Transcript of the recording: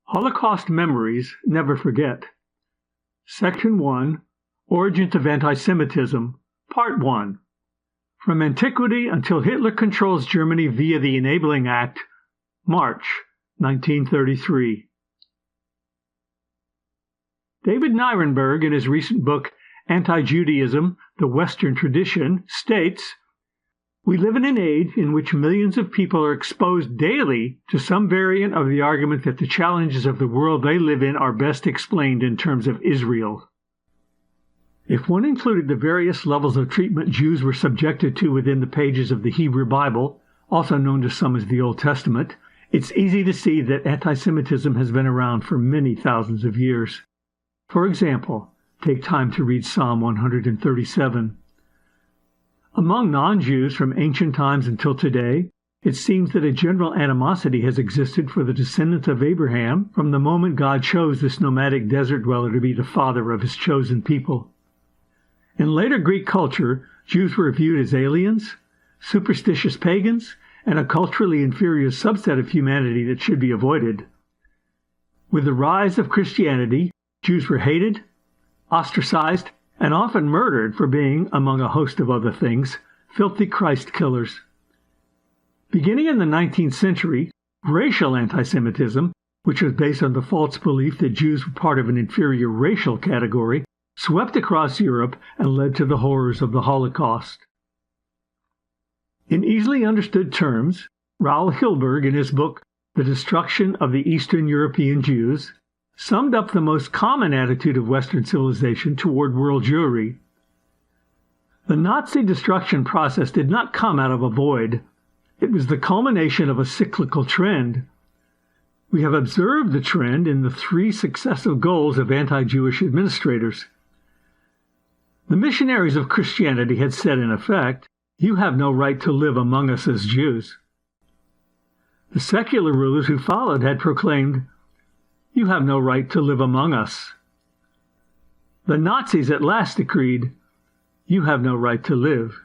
Holocaust Memories, Never Forget. Section 1, Origins of Antisemitism, Part 1. From Antiquity until Hitler controls Germany via the Enabling Act, March 1933. David Nirenberg, in his recent book, Anti-Judaism, The Western Tradition, states, "We live in an age in which millions of people are exposed daily to some variant of the argument that the challenges of the world they live in are best explained in terms of Israel." If one included the various levels of treatment Jews were subjected to within the pages of the Hebrew Bible, also known to some as the Old Testament, it's easy to see that anti-Semitism has been around for many thousands of years. For example, take time to read Psalm 137. Among non-Jews from ancient times until today, it seems that a general animosity has existed for the descendants of Abraham from the moment God chose this nomadic desert dweller to be the father of his chosen people. In later Greek culture, Jews were viewed as aliens, superstitious pagans, and a culturally inferior subset of humanity that should be avoided. With the rise of Christianity, Jews were hated, ostracized, and often murdered for being, among a host of other things, filthy Christ killers. Beginning in the 19th century, racial anti-Semitism, which was based on the false belief that Jews were part of an inferior racial category, swept across Europe and led to the horrors of the Holocaust. In easily understood terms, Raoul Hilberg, in his book The Destruction of the Eastern European Jews, summed up the most common attitude of Western civilization toward world Jewry. The Nazi destruction process did not come out of a void. It was the culmination of a cyclical trend. We have observed the trend in the three successive goals of anti-Jewish administrators. The missionaries of Christianity had said, in effect, "You have no right to live among us as Jews." The secular rulers who followed had proclaimed, "You have no right to live among us." The Nazis at last decreed, "You have no right to live."